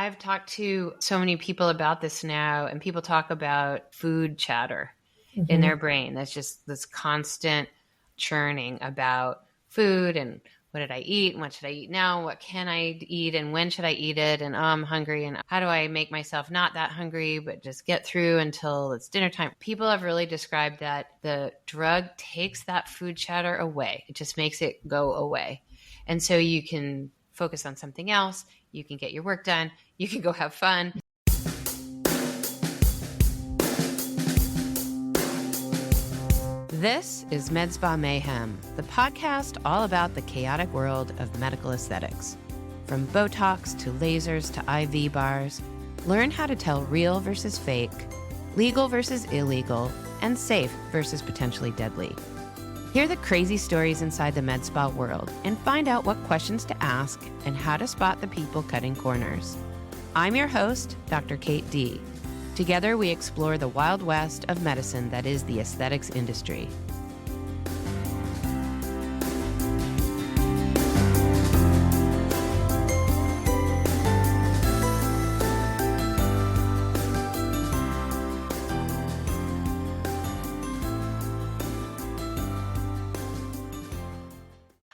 I've talked to so many people about this now, and people talk about food chatter in their brain. That's just this constant churning about food and what did I eat and what should I eat now? What can I eat and when should I eat it? And I'm hungry and how do I make myself not that hungry, but just get through until it's dinner time? People have really described that the drug takes that food chatter away. It just makes it go away. And so you can focus on something else. You can get your work done. You can go have fun. This is Med Spa Mayhem, the podcast all about the chaotic world of medical aesthetics. From Botox to lasers to IV bars, learn how to tell real versus fake, legal versus illegal, and safe versus potentially deadly. Hear the crazy stories inside the med spa world and find out what questions to ask and how to spot the people cutting corners. I'm your host, Dr. Kate Dee. Together, we explore the wild west of medicine that is the aesthetics industry.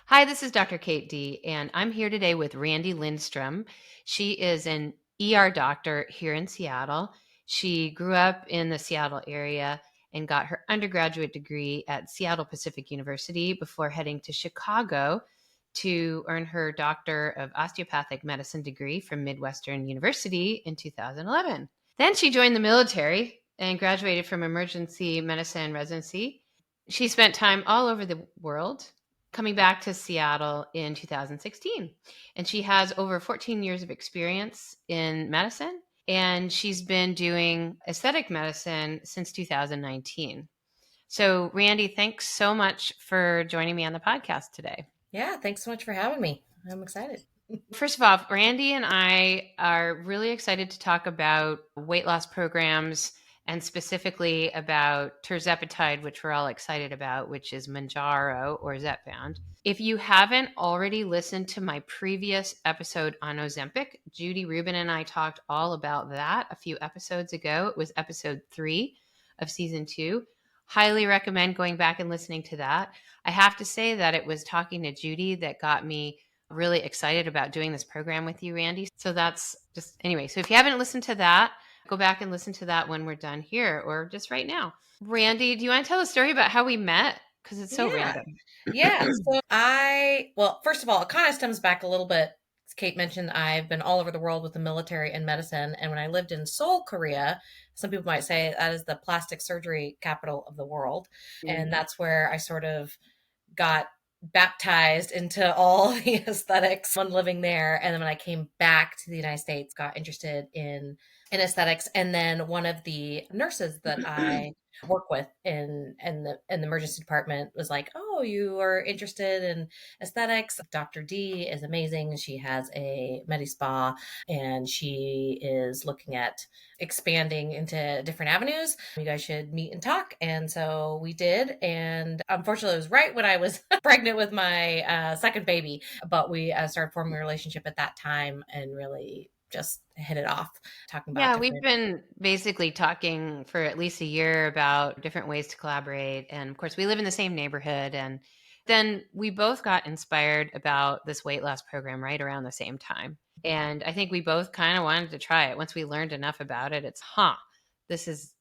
Hi, this is Dr. Kate Dee, and I'm here today with Randy Lindstrom. She is an ER doctor here in Seattle. She grew up in the Seattle area and got her undergraduate degree at Seattle Pacific University before heading to Chicago to earn her Doctor of Osteopathic Medicine degree from Midwestern University in 2011. Then she joined the military and graduated from emergency medicine residency. She spent time all over the world, coming back to Seattle in 2016. And she has over 14 years of experience in medicine, and she's been doing aesthetic medicine since 2019. So, Randy, thanks so much for joining me on the podcast today. Yeah, thanks so much for having me. I'm excited. First of all, Randy and I are really excited to talk about weight loss programs and specifically about Tirzepatide, which we're all excited about, which is Manjaro or ZepBound. If you haven't already listened to my previous episode on Ozempic, Judy Rubin and I talked all about that a few episodes ago. It was episode 3 of season 2. Highly recommend going back and listening to that. I have to say that it was talking to Judy that got me really excited about doing this program with you, Randy. So that's just, anyway, so if you haven't listened to that, go back and listen to that when we're done here or just right now. Randy, do you want to tell a story about how we met? Because it's so random. Yeah. So first of all, it kind of stems back a little bit. As Kate mentioned, I've been all over the world with the military and medicine. And when I lived in Seoul, Korea, some people might say that is the plastic surgery capital of the world. Mm-hmm. And that's where I sort of got baptized into all the aesthetics when living there. And then when I came back to the United States, got interested in aesthetics. And then one of the nurses that I work with in the emergency department was like, "Oh, you are interested in aesthetics. Dr. D is amazing. She has a med spa and she is looking at expanding into different avenues. You guys should meet and talk." And so we did. And unfortunately, it was right when I was pregnant with my second baby, but we started forming a relationship at that time and really just hit it off talking about we've been basically talking for at least a year about different ways to collaborate. And of course, we live in the same neighborhood. And then we both got inspired about this weight loss program right around the same time. And I think we both kind of wanted to try it. Once we learned enough about it, it's, this is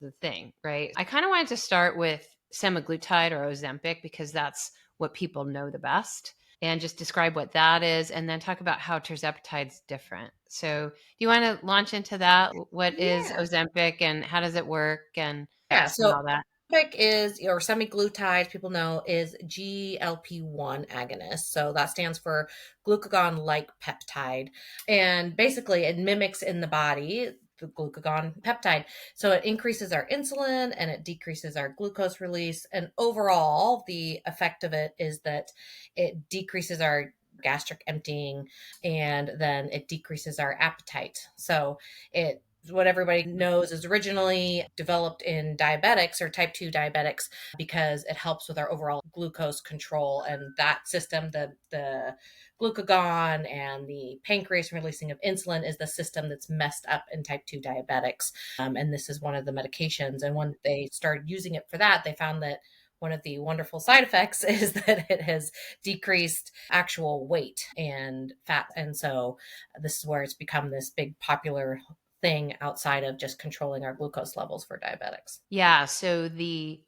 the thing, right? I kind of wanted to start with Semaglutide or Ozempic because that's what people know the best, and just describe what that is, and then talk about how Tirzapatide's different. So do you want to launch into that? What is Ozempic and how does it work and all that? Ozempic is, or semaglutide, people know, is GLP-1 agonist. So that stands for glucagon-like peptide. And basically it mimics in the body the glucagon peptide. So it increases our insulin and it decreases our glucose release. And overall, the effect of it is that it decreases our gastric emptying and then it decreases our appetite. So it what everybody knows is originally developed in diabetics or type 2 diabetics because it helps with our overall glucose control, and that system, the glucagon and the pancreas releasing of insulin, is the system that's messed up in type 2 diabetics. And this is one of the medications. And when they started using it for that, they found that one of the wonderful side effects is that it has decreased actual weight and fat. And so this is where it's become this big popular thing outside of just controlling our glucose levels for diabetics. Yeah. So the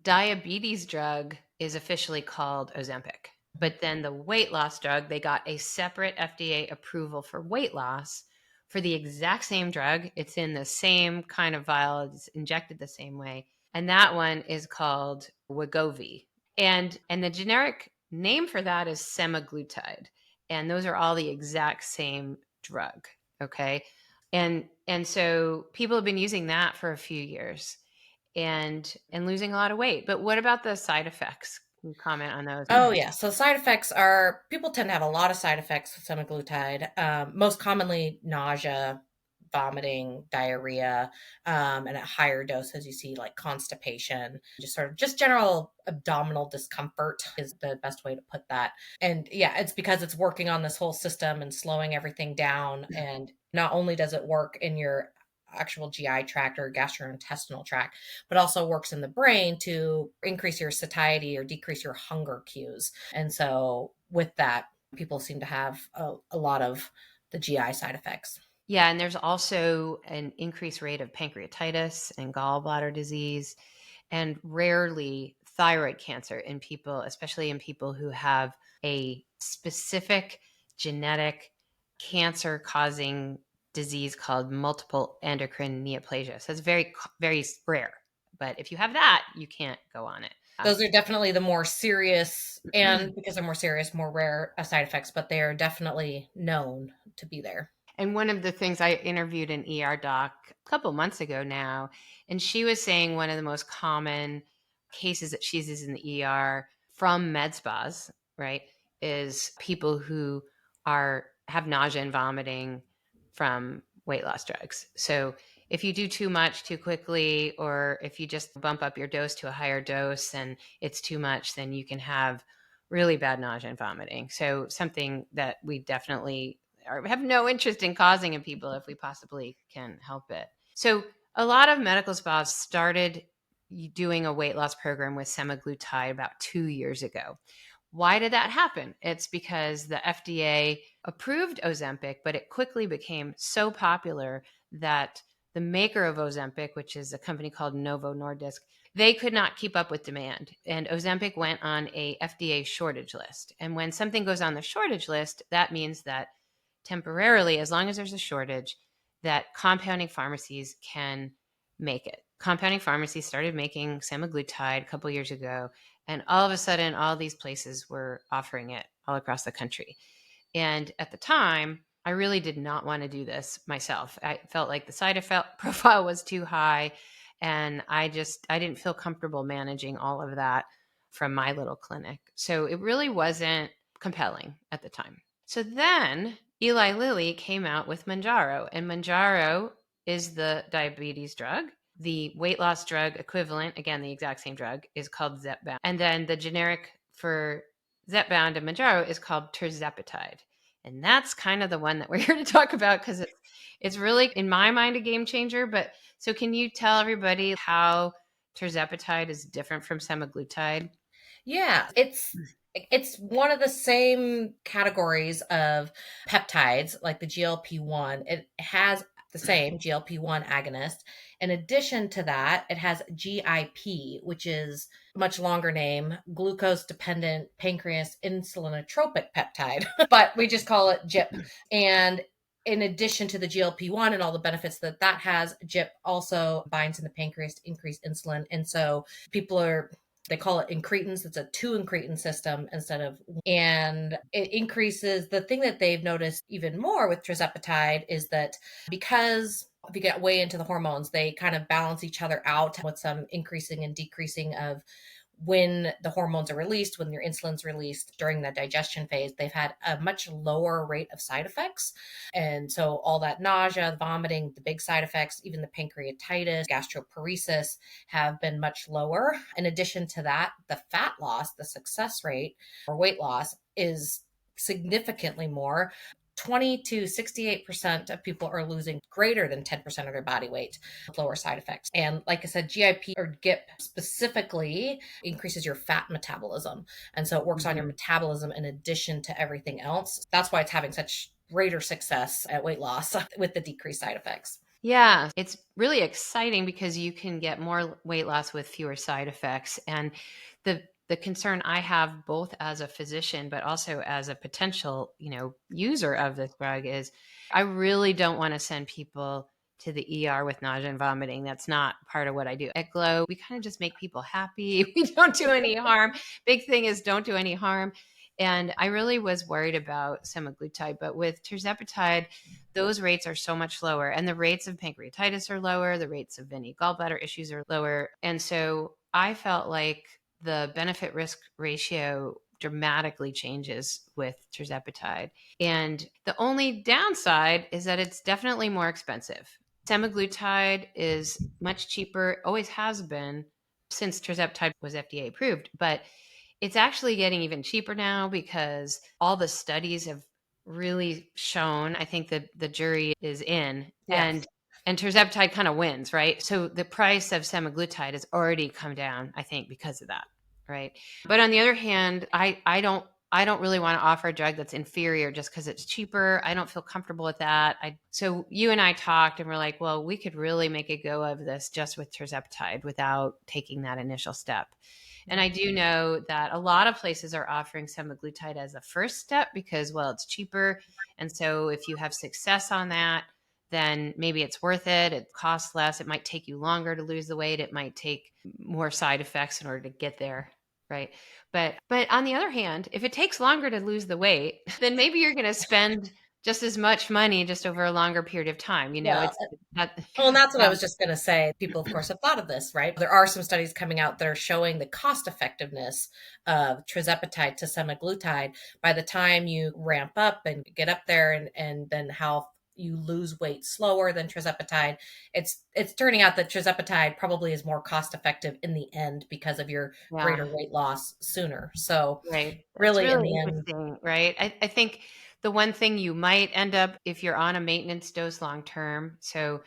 diabetes drug is officially called Ozempic. But then the weight loss drug, they got a separate FDA approval for weight loss for the exact same drug. It's in the same kind of vial, it's injected the same way. And that one is called Wegovy. And the generic name for that is Semaglutide. And those are all the exact same drug. Okay. And so people have been using that for a few years and losing a lot of weight. But what about the side effects? Can you comment on those? Oh yeah. So side effects are, people tend to have a lot of side effects with semaglutide. Most commonly nausea, vomiting, diarrhea, and at higher doses you see like constipation, just sort of just general abdominal discomfort is the best way to put that. And yeah, it's because it's working on this whole system and slowing everything down. And not only does it work in your actual GI tract or gastrointestinal tract, but also works in the brain to increase your satiety or decrease your hunger cues. And so with that, people seem to have a lot of the GI side effects. Yeah, and there's also an increased rate of pancreatitis and gallbladder disease, and rarely thyroid cancer in people, especially in people who have a specific genetic cancer causing disease called multiple endocrine neoplasia. So it's very, very rare. But if you have that, you can't go on it. Those are definitely the more serious, and because they're more serious, more rare side effects, but they are definitely known to be there. And one of the things, I interviewed an ER doc a couple months ago now, and she was saying one of the most common cases that she sees in the ER from med spas, right, is people who have nausea and vomiting from weight loss drugs. So if you do too much too quickly, or if you just bump up your dose to a higher dose and it's too much, then you can have really bad nausea and vomiting. So something that we definitely have no interest in causing in people if we possibly can help it. So a lot of medical spas started doing a weight loss program with semaglutide about 2 years ago. Why did that happen? It's because the FDA approved Ozempic, but it quickly became so popular that the maker of Ozempic, which is a company called Novo Nordisk, they could not keep up with demand. And Ozempic went on a FDA shortage list. And when something goes on the shortage list, that means that temporarily, as long as there's a shortage, that compounding pharmacies can make it. Compounding pharmacies started making semaglutide a couple years ago, and all of a sudden, all these places were offering it all across the country. And at the time, I really did not want to do this myself. I felt like the side effect profile was too high, and I didn't feel comfortable managing all of that from my little clinic. So it really wasn't compelling at the time. So then Eli Lilly came out with Manjaro, and Manjaro is the diabetes drug. The weight loss drug equivalent, again, the exact same drug, is called ZepBound. And then the generic for ZepBound and Manjaro is called Tirzapatide. And that's kind of the one that we're here to talk about because it's really, in my mind, a game changer. But so can you tell everybody how Tirzapatide is different from semaglutide? Yeah, it's one of the same categories of peptides like the GLP-1. It has the same GLP-1 agonist. In addition to that, it has GIP, which is a much longer name, glucose dependent pancreas insulinotropic peptide, but we just call it GIP. And in addition to the GLP-1 and all the benefits that that has, GIP also binds in the pancreas to increase insulin. And so they call it incretins. It's a 2 incretin system instead of, and it increases. The thing that they've noticed even more with tirzepatide is that because if you get way into the hormones, they kind of balance each other out with some increasing and decreasing of when the hormones are released, when your insulin's released during the digestion phase, they've had a much lower rate of side effects. And so all that nausea, vomiting, the big side effects, even the pancreatitis, gastroparesis have been much lower. In addition to that, the fat loss, the success rate or weight loss is significantly more. 20 to 68% of people are losing greater than 10% of their body weight with lower side effects. And like I said, GIP or GIP specifically increases your fat metabolism. And so it works on your Mhm. metabolism in addition to everything else. That's why it's having such greater success at weight loss with the decreased side effects. Yeah, it's really exciting because you can get more weight loss with fewer side effects. And the concern I have both as a physician but also as a potential, user of this drug is I really don't want to send people to the ER with nausea and vomiting. That's not part of what I do. At Glow, we kind of just make people happy. We don't do any harm. Big thing is don't do any harm. And I really was worried about semaglutide, but with tirzepatide, those rates are so much lower. And the rates of pancreatitis are lower. The rates of any gallbladder issues are lower. And so I felt like the benefit risk ratio dramatically changes with tirzepatide. And the only downside is that it's definitely more expensive. Semaglutide is much cheaper, always has been since tirzepatide was FDA approved, but it's actually getting even cheaper now because all the studies have really shown, I think that the jury is in, Yes. and tirzepatide kind of wins, right? So the price of semaglutide has already come down, I think, because of that, right? But on the other hand, I don't really want to offer a drug that's inferior just because it's cheaper. I don't feel comfortable with that. So you and I talked and we're like, well, we could really make a go of this just with tirzepatide without taking that initial step. And I do know that a lot of places are offering semaglutide as a first step because, well, it's cheaper. And so if you have success on that, then maybe it's worth it. It costs less. It might take you longer to lose the weight. It might take more side effects in order to get there. Right. But on the other hand, if it takes longer to lose the weight, then maybe you're going to spend just as much money just over a longer period of time. Well, It's that. well, and that's what I Um, was just going to say. People, of course, have thought of this, right? There are some studies coming out that are showing the cost effectiveness of tirzepatide to semaglutide by the time you ramp up and get up there, and then how you lose weight slower than tirzepatide. It's turning out that tirzepatide probably is more cost effective in the end because of your greater yeah. weight loss sooner. So, Right. That's really, in really the end, interesting, right? I think the one thing you might end up if you're on a maintenance dose long term. So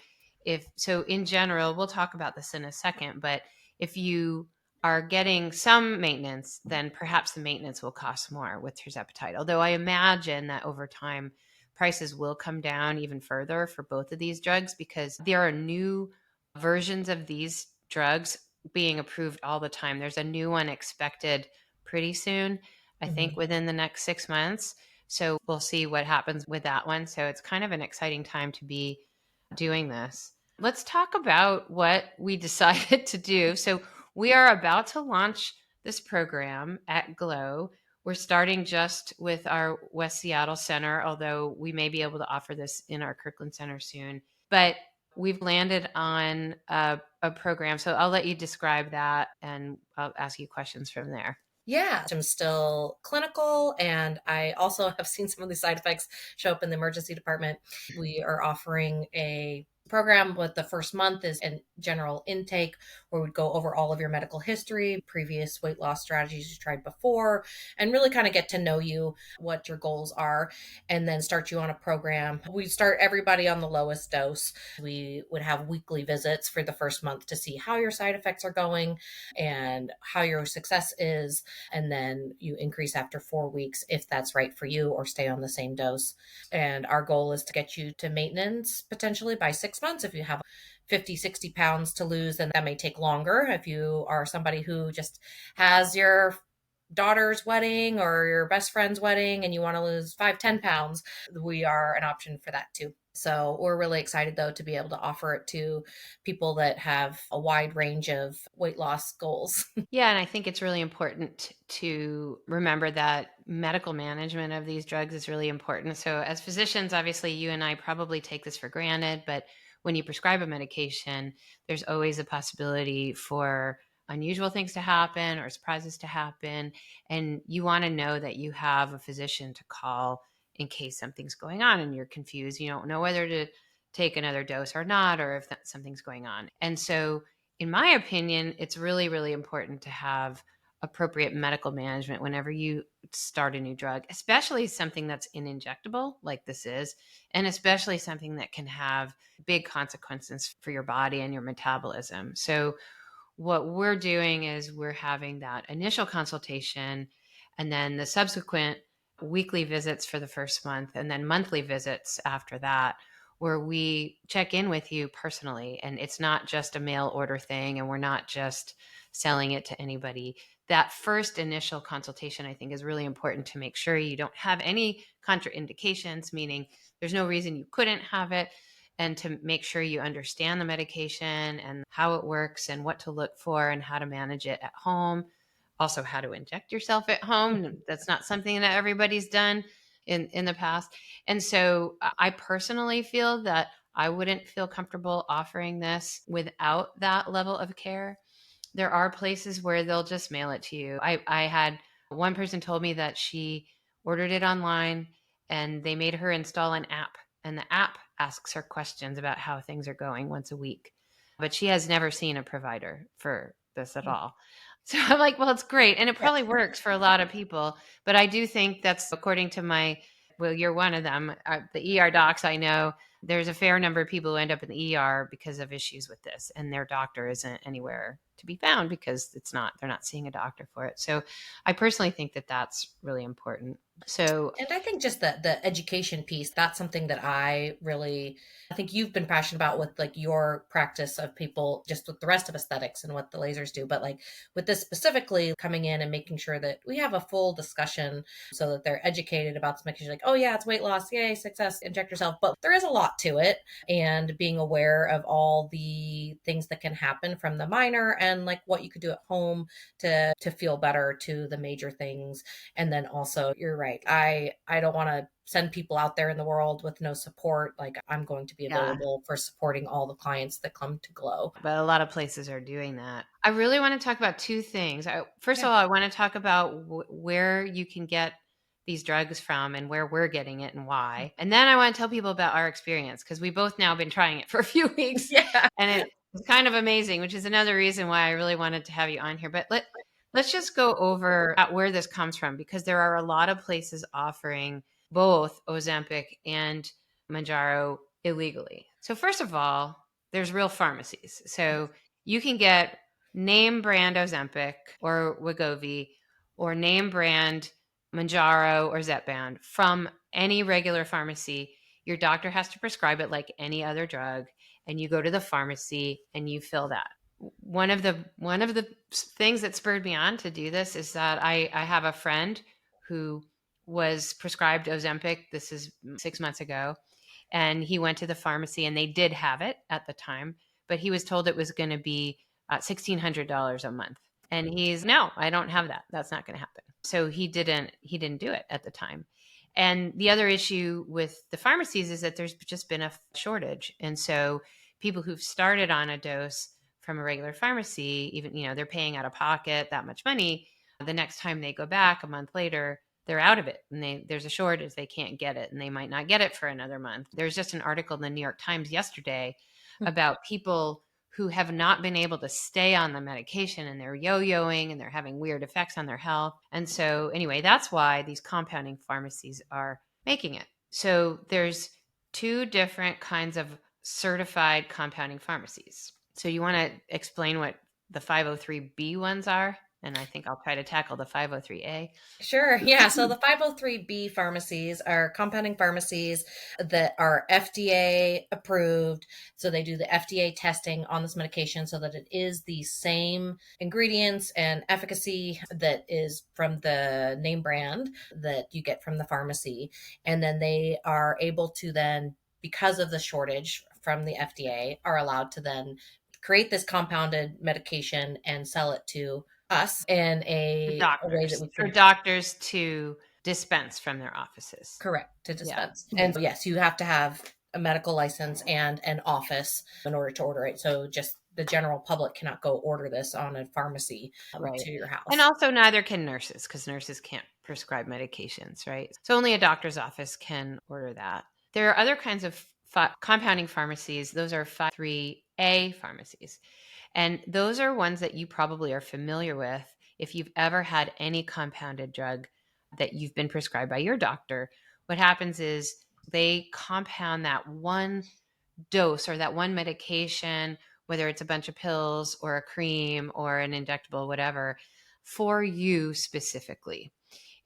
in general, we'll talk about this in a second, but if you are getting some maintenance, then perhaps the maintenance will cost more with tirzepatide. Although I imagine that over time prices will come down even further for both of these drugs because there are new versions of these drugs being approved all the time. There's a new one expected pretty soon, I think mhm. within the next 6 months. So we'll see what happens with that one. So it's kind of an exciting time to be doing this. Let's talk about what we decided to do. So we are about to launch this program at Glow. We're starting just with our West Seattle Center, although we may be able to offer this in our Kirkland Center soon. But we've landed on a program. So I'll let you describe that and I'll ask you questions from there. Yeah, I'm still clinical, and I also have seen some of these side effects show up in the emergency department. We are offering a program with the first month is in general intake where we'd go over all of your medical history, previous weight loss strategies you tried before, and really kind of get to know you, what your goals are, and then start you on a program. We start everybody on the lowest dose. We would have weekly visits for the first month to see how your side effects are going and how your success is, and then you increase after 4 weeks if that's right for you, or stay on the same dose. And our goal is to get you to maintenance potentially by 6 months. If you have 50, 60 pounds to lose, then that may take longer. If you are somebody who just has your daughter's wedding or your best friend's wedding and you want to lose 5, 10 pounds, we are an option for that too. So we're really excited though to be able to offer it to people that have a wide range of weight loss goals. Yeah, and I think it's really important to remember that medical management of these drugs is really important. So, as physicians, obviously, you and I probably take this for granted, but when you prescribe a medication, there's always a possibility for unusual things to happen or surprises to happen. And you want to know that you have a physician to call in case something's going on and you're confused. You don't know whether to take another dose or not, or if something's going on. And so, in my opinion, it's really, really important to have appropriate medical management whenever you start a new drug, especially something that's an injectable like this is, and especially something that can have big consequences for your body and your metabolism. So, what we're doing is we're having that initial consultation and then the subsequent weekly visits for the first month and then monthly visits after that, where we check in with you personally. And it's not just a mail order thing, and we're not just selling it to anybody. That first initial consultation, I think, is really important to make sure you don't have any contraindications, meaning there's no reason you couldn't have it, and to make sure you understand the medication and how it works and what to look for and how to manage it at home. Also, how to inject yourself at home. That's not something that everybody's done in the past. And so I personally feel that I wouldn't feel comfortable offering this without that level of care. There are places where they'll just mail it to you. I had one person told me that she ordered it online and they made her install an app, and the app asks her questions about how things are going once a week. But she has never seen a provider for this at all. So I'm like, well, it's great. And it Yeah. probably works for a lot of people. But I do think that's according to well, you're one of them, the ER docs I know. There's a fair number of people who end up in the ER because of issues with this, and their doctor isn't anywhere to be found because they're not seeing a doctor for it. So I personally think that that's really important. So, And I think just the education piece, that's something that I think you've been passionate about with like your practice of people, just with the rest of aesthetics and what the lasers do. But like with this specifically, coming in and making sure that we have a full discussion so that they're educated about some medication, like, oh yeah, it's weight loss, yay, success, inject yourself. But there is a lot to it, and being aware of all the things that can happen from the minor and like what you could do at home to feel better, to the major things. And then also, you're right, I don't want to send people out there in the world with no support. Like, I'm going to be yeah, available for supporting all the clients that come to Glow. but a lot of places are doing that. I really want to talk about two things. First Yeah. of all, I want to talk about where you can get these drugs from and where we're getting it and why. And then I want to tell people about our experience, because we both now been trying it for a few weeks, Yeah. and it's kind of amazing, which is another reason why I really wanted to have you on here. But let's just go over at where this comes from, because there are a lot of places offering both Ozempic and Manjaro illegally. So first of all, there's real pharmacies. So you can get name brand Ozempic or Wegovy or name brand Manjaro or ZepBound from any regular pharmacy. Your doctor has to prescribe it like any other drug, and you go to the pharmacy and you fill that. One of the things that spurred me on to do this is that I have a friend who was prescribed Ozempic. This is 6 months ago, and he went to the pharmacy and they did have it at the time, but he was told it was going to be $1,600 a month, and he's no, I don't have that. That's not going to happen. So he didn't do it at the time. And the other issue with the pharmacies is that there's just been a shortage, and so people who've started on a dose from a regular pharmacy, even they're paying out of pocket that much money, the next time they go back a month later, they're out of it, and there's a shortage, they can't get it, and they might not get it for another month. There's just an article in the New York Times yesterday about people who have not been able to stay on the medication, and they're yo-yoing and they're having weird effects on their health. And so anyway, that's why these compounding pharmacies are making it. So there's two different kinds of certified compounding pharmacies. So you want to explain what the 503B ones are? And I think I'll try to tackle the 503A. Sure. Yeah. So the 503B pharmacies are compounding pharmacies that are FDA approved. So they do the FDA testing on this medication so that it is the same ingredients and efficacy that is from the name brand that you get from the pharmacy. And then they are able to then, because of the shortage from the FDA, are allowed to then create this compounded medication and sell it to us in a way that we For can. doctors to dispense from their offices. Correct, to Yeah. dispense. And yes, you have to have a medical license and an office in order to order it. So just the general public cannot go order this on a pharmacy Right. to your And house. also neither can nurses because nurses can't prescribe medications, right? So only a doctor's office can order that. There are other kinds of compounding pharmacies. Those are 503A pharmacies. And those are ones that you probably are familiar with if you've ever had any compounded drug that you've been prescribed by your doctor. What happens is they compound that one dose or that one medication, whether it's a bunch of pills or a cream or an injectable, whatever, for you specifically.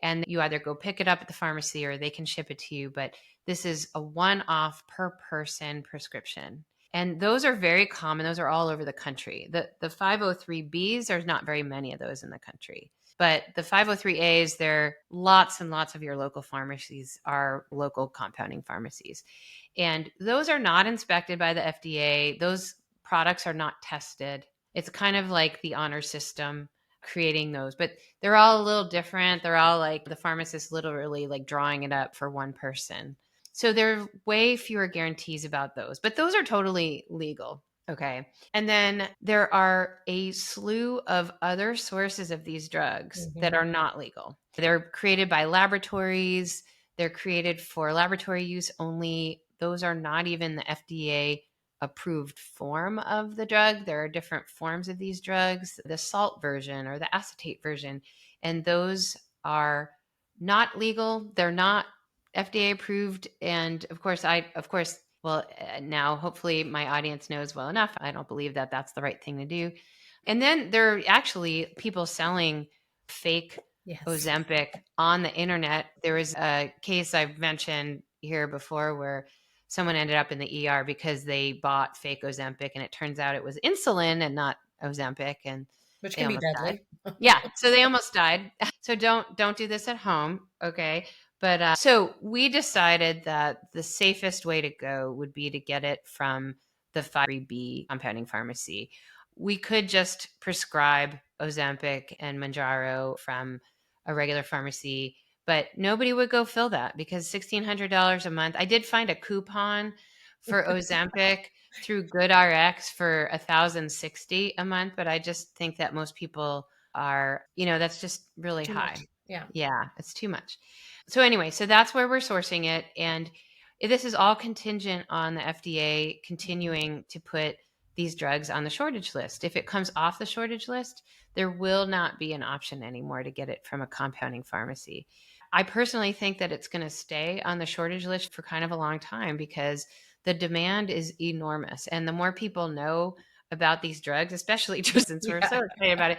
And you either go pick it up at the pharmacy or they can ship it to you. But this is a one off per person prescription. And those are very common. Those are all over the country. The 503Bs, there's not very many of those in the country. But the 503As, there are lots and lots of your local pharmacies are local compounding pharmacies. And those are not inspected by the FDA. Those products are not tested. It's kind of like the honor system creating those, but they're all a little different. They're all like the pharmacist literally like drawing it up for one person. So there are way fewer guarantees about those, but those are totally legal. Okay. And then there are a slew of other sources of these drugs that Mm-hmm. are not legal. They're created by laboratories, they're created for laboratory use only. Those are not even the FDA approved form of the drug. There are different forms of these drugs, the salt version or the acetate version, and those are not legal. They're not FDA approved. And well, now hopefully my audience knows well enough. I don't believe that that's the right thing to do. And then there are actually people selling fake Yes. Ozempic on the internet. There was a case I've mentioned here before where someone ended up in the ER because they bought fake Ozempic and it turns out it was insulin and not Ozempic and Which they can be almost died. deadly. Yeah, so they almost died. So don't do this at home, okay? But so we decided that the safest way to go would be to get it from the 5B compounding pharmacy. We could just prescribe Ozempic and Manjaro from a regular pharmacy, but nobody would go fill that because $1,600 a month. I did find a coupon for Ozempic through GoodRx for 1,060 a month, but I just think that most people are, that's just really Too high. much. Yeah. Yeah, it's too much. So anyway, so that's where we're sourcing it, and this is all contingent on the FDA continuing to put these drugs on the shortage list. If it comes off the shortage list, there will not be an option anymore to get it from a compounding pharmacy. I personally think that it's going to stay on the shortage list for kind of a long time because the demand is enormous. And the more people know about these drugs, especially since we're Yeah. so excited about it,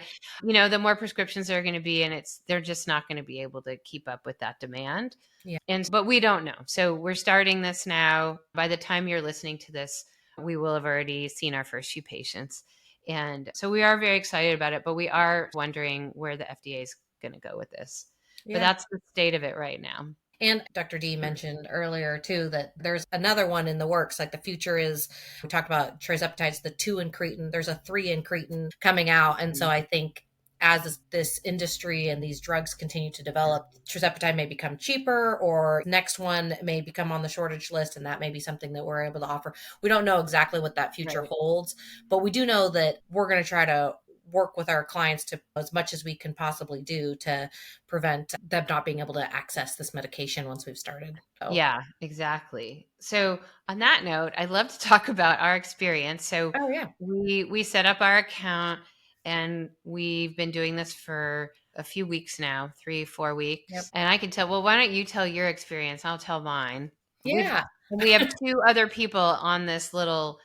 the more prescriptions there are going to be, and they're just not going to be able to keep up with that demand. Yeah. But we don't know. So we're starting this now. By the time you're listening to this, we will have already seen our first few patients. And so we are very excited about it, but we are wondering where the FDA is going to go with this. But Yeah. that's the state of it right now. And Dr. D mentioned earlier too that there's another one in the works. Like the future is, we talked about Tirzapatide's the 2 incretin. There's a 3 incretin coming out, and so I think as this industry and these drugs continue to develop, Tirzapatide may become cheaper, or next one may become on the shortage list, and that may be something that we're able to offer. We don't know exactly what that future Right. holds, but we do know that we're going to try to work with our clients to as much as we can possibly do to prevent them not being able to access this medication once we've started. So, Yeah, exactly. So on that note, I'd love to talk about our experience. So oh yeah, we set up our account and we've been doing this for a few weeks now, 3-4 weeks. yep, And I can tell, well, why don't you tell your experience? I'll tell mine. We've yeah, we have two other people on this little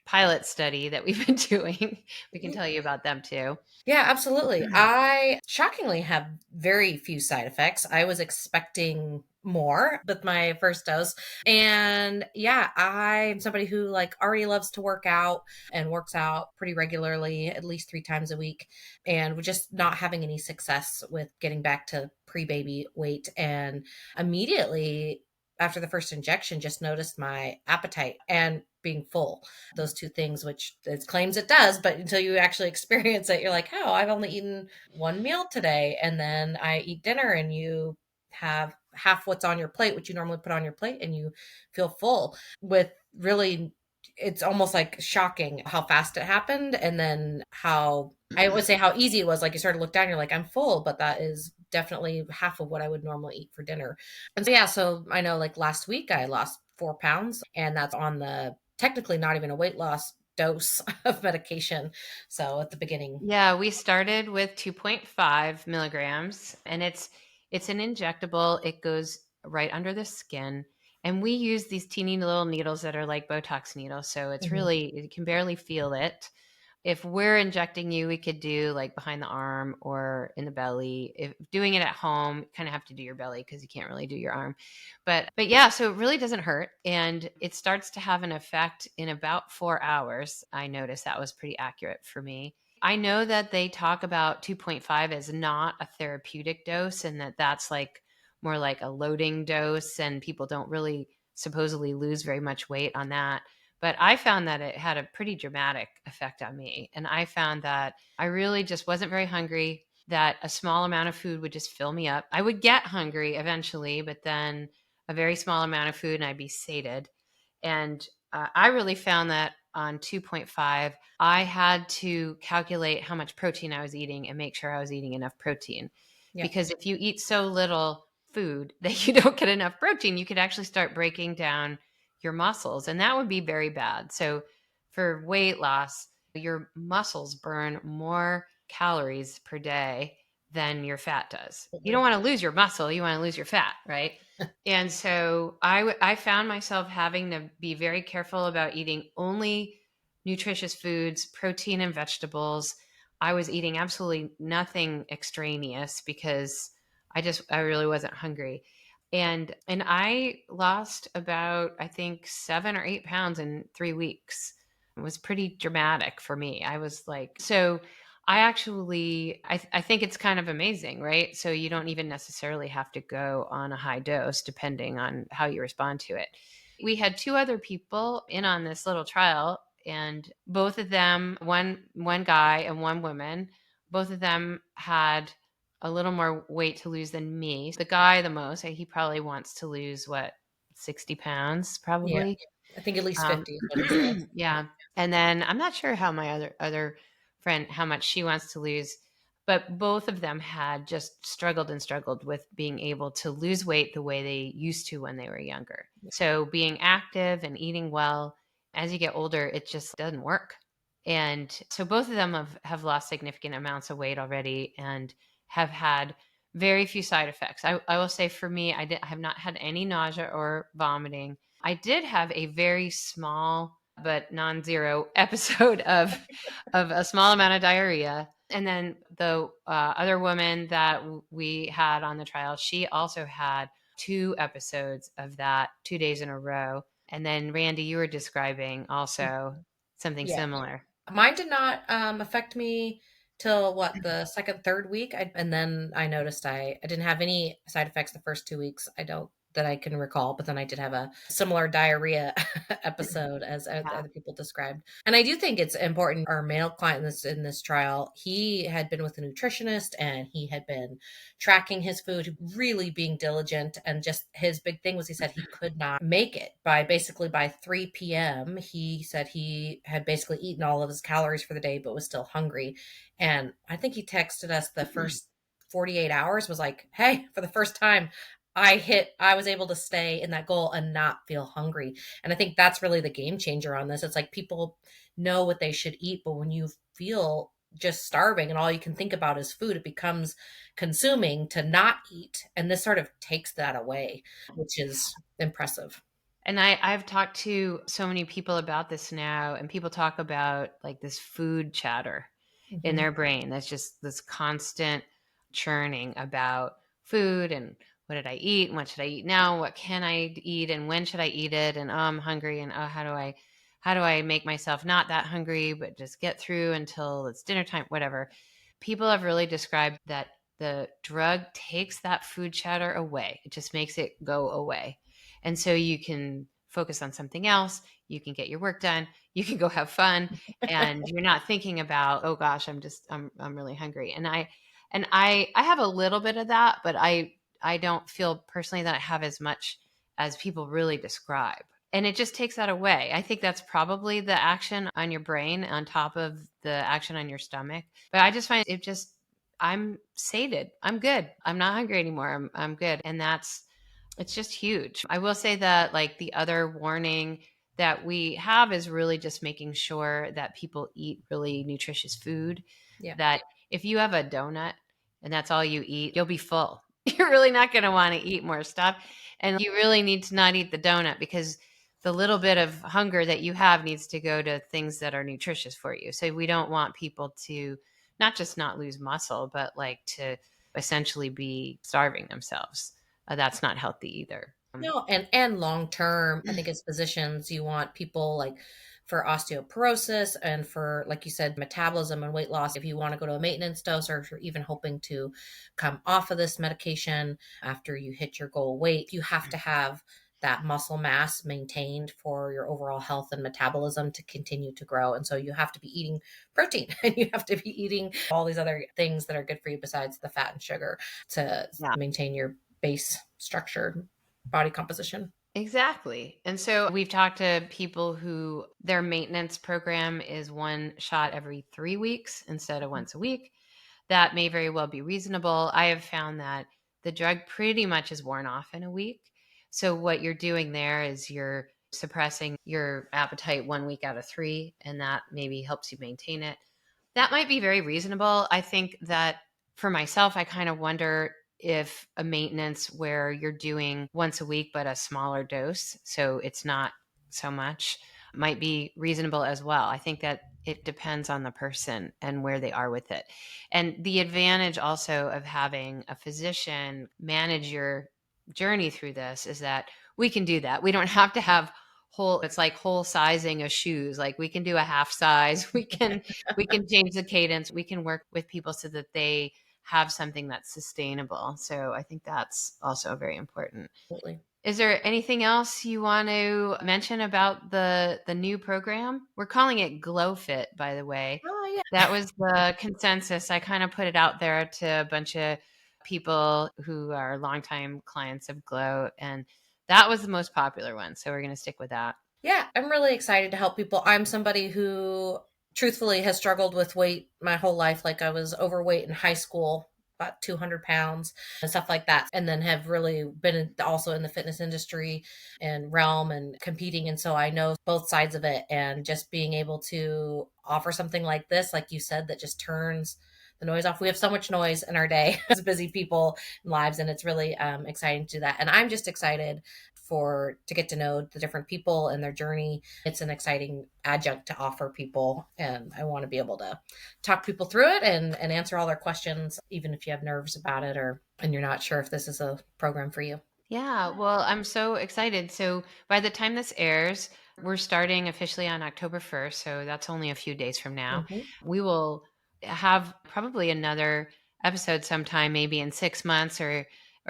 pilot study that we've been doing. We can tell you about them too. yeah, absolutely. I shockingly have very few side effects. I was expecting more with my first dose. And yeah, I'm somebody who like already loves to work out and works out pretty regularly, at least 3 times a week, and we're just not having any success with getting back to pre-baby weight. And immediately after the first injection, just noticed my appetite and being full, those two things, which it claims it does, but until you actually experience it, you're like, oh, I've only eaten one meal today. And then I eat dinner and you have half what's on your plate, which you normally put on your plate, and you feel full with really it's almost like shocking how fast it happened. And then how, I would say how easy it was. Like you sort of look down, you're like, I'm full, but that is definitely half of what I would normally eat for dinner. And so, yeah, so I know like last week I lost 4 pounds, and that's on the technically not even a weight loss dose of medication. So at the beginning. Yeah, we started with 2.5 milligrams, and it's an injectable. It goes right under the skin, and we use these teeny little needles that are like Botox needles, so it's Mhm. really, you can barely feel it. If we're injecting you, we could do like behind the arm or in the belly. If doing it at home, kind of have to do your belly because you can't really do your arm. But yeah, so it really doesn't hurt, and it starts to have an effect in about 4 hours. I noticed that was pretty accurate for me. I know that they talk about 2.5 as not a therapeutic dose, and that's like more like a loading dose, and people don't really supposedly lose very much weight on that. But I found that it had a pretty dramatic effect on me. And I found that I really just wasn't very hungry, that a small amount of food would just fill me up. I would get hungry eventually, but then a very small amount of food and I'd be sated. And I really found that on 2.5, I had to calculate how much protein I was eating and make sure I was eating enough protein. Yeah. Because if you eat so little food that you don't get enough protein, you could actually start breaking down your muscles, and that would be very bad. So, for weight loss, your muscles burn more calories per day than your fat does. You don't Absolutely. want to lose your muscle, you want to lose your fat, right? And so I found myself having to be very careful about eating only nutritious foods, protein and vegetables. I was eating absolutely nothing extraneous because I really wasn't hungry. And I lost about, I think, 7 or 8 pounds in 3 weeks. It was pretty dramatic for me. I was like, so I think it's kind of amazing, right? So you don't even necessarily have to go on a high dose depending on how you respond to it. We had two other people in on this little trial, and both of them, one guy and one woman, both of them had a little more weight to lose than me. The guy the most, he probably wants to lose what, 60 pounds Yeah. probably. I think at least Um, 50 is what he said. yeah. And then I'm not sure how my other friend, how much she wants to lose, but both of them had just struggled and struggled with being able to lose weight the way they used to when they were younger. So being active and eating well, as you get older, it just doesn't work. And so both of them have lost significant amounts of weight already and have had very few side effects. I will say for me, I have not had any nausea or vomiting. I did have a very small but non-zero episode of a small amount of diarrhea. And then the other woman that we had on the trial, she also had 2 episodes of that 2 days in a row. And then Randy, you were describing also something Yeah. similar. Mine did not affect me till what, the second, third week. And then I noticed I didn't have any side effects the first 2 weeks. I don't, that I can recall, but then I did have a similar diarrhea episode as Yeah. other people described. And I do think it's important. Our male client in this trial, he had been with a nutritionist and he had been tracking his food, really being diligent. And just his big thing was he said he could not make it by 3 p.m. He said he had basically eaten all of his calories for the day, but was still hungry. And I think he texted us the first 48 hours was like, hey, for the first time, I was able to stay in that goal and not feel hungry. And I think that's really the game changer on this. It's like people know what they should eat, but when you feel just starving and all you can think about is food, it becomes consuming to not eat. And this sort of takes that away, which is impressive. And I've talked to so many people about this now, and people talk about like this food chatter in Mhm. their brain. That's just this constant churning about food and what did I eat and what should I eat now? What can I eat and when should I eat it? And oh, I'm hungry, and oh, how do I make myself not that hungry but just get through until it's dinner time, whatever. People have really described that the drug takes that food chatter away. It just makes it go away. And so you can focus on something else, you can get your work done, you can go have fun, and you're not thinking about, oh gosh, I'm really hungry. And I have a little bit of that, but I don't feel personally that I have as much as people really describe. And it just takes that away. I think that's probably the action on your brain on top of the action on your stomach. But I just find it just, I'm sated. I'm good. I'm not hungry anymore. I'm good. And it's just huge. I will say that like the other warning that we have is really just making sure that people eat really nutritious food. Yeah. That if you have a donut and that's all you eat, you'll be full. You're really not going to want to eat more stuff. And you really need to not eat the donut because the little bit of hunger that you have needs to go to things that are nutritious for you. So we don't want people to not just not lose muscle, but like to essentially be starving themselves. That's not healthy either. No, and long term, I think as physicians, you want people like for osteoporosis and for, like you said, metabolism and weight loss. If you want to go to a maintenance dose, or if you're even hoping to come off of this medication after you hit your goal weight, you have to have that muscle mass maintained for your overall health and metabolism to continue to grow. And so you have to be eating protein and you have to be eating all these other things that are good for you besides the fat and sugar to maintain your base structure body composition. Exactly. And so we've talked to people who their maintenance program is one shot every 3 weeks instead of once a week. That may very well be reasonable. I have found that the drug pretty much is worn off in a week. So what you're doing there is you're suppressing your appetite 1 week out of 3, and that maybe helps you maintain it. That might be very reasonable. I think that for myself, I kind of wonder if a maintenance where you're doing once a week but a smaller dose, so it's not so much, might be reasonable as well. I think that it depends on the person and where they are with it. And the advantage also of having a physician manage your journey through this is that we can do that. We don't have to have it's like whole sizing of shoes. Like we can do a half size. We can change the cadence. We can work with people so that they have something that's sustainable. So I think that's also very important. Absolutely. Is there anything else you want to mention about the new program? We're calling it GlowFit, by the way. Oh, yeah. That was the consensus. I kind of put it out there to a bunch of people who are longtime clients of Glow, and that was the most popular one. So we're going to stick with that. Yeah, I'm really excited to help people. I'm somebody who truthfully has struggled with weight my whole life. Like I was overweight in high school, about 200 pounds and stuff like that. And then have really been also in the fitness industry and realm and competing. And so I know both sides of it, and just being able to offer something like this, like you said, that just turns the noise off. We have so much noise in our day as busy people and lives, and it's really exciting to do that. And I'm just excited to get to know the different people and their journey. It's an exciting adjunct to offer people, and I want to be able to talk people through it and answer all their questions, even if you have nerves about it and you're not sure if this is a program for you. Yeah, well, I'm so excited. So by the time this airs, we're starting officially on October 1st. So that's only a few days from now. Mm-hmm. We will have probably another episode sometime, maybe in 6 months or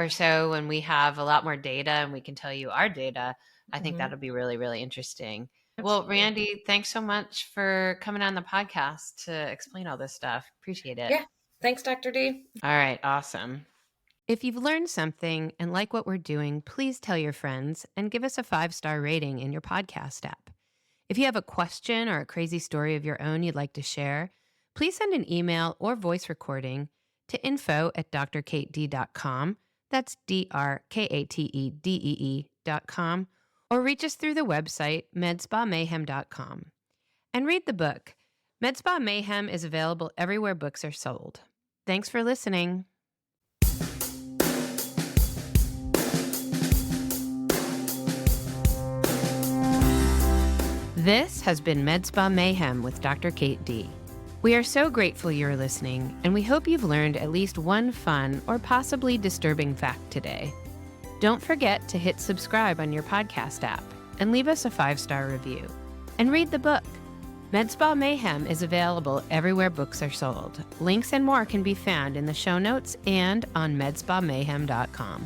so, when we have a lot more data and we can tell you our data. I think that'll be really, really interesting. Well, Randy, thanks so much for coming on the podcast to explain all this stuff. Appreciate it. Yeah. Thanks, Dr. D. All right. Awesome. If you've learned something and like what we're doing, please tell your friends and give us a 5-star rating in your podcast app. If you have a question or a crazy story of your own you'd like to share, please send an email or voice recording to info@drkatedee.com. That's DRKATEDEE.com. Or reach us through the website, medspaamayhem.com. And read the book. Med Spa Mayhem is available everywhere books are sold. Thanks for listening. This has been Med Spa Mayhem with Dr. Kate Dee. We are so grateful you're listening, and we hope you've learned at least one fun or possibly disturbing fact today. Don't forget to hit subscribe on your podcast app and leave us a 5-star review. And read the book. Med Spa Mayhem is available everywhere books are sold. Links and more can be found in the show notes and on medspaamayhem.com.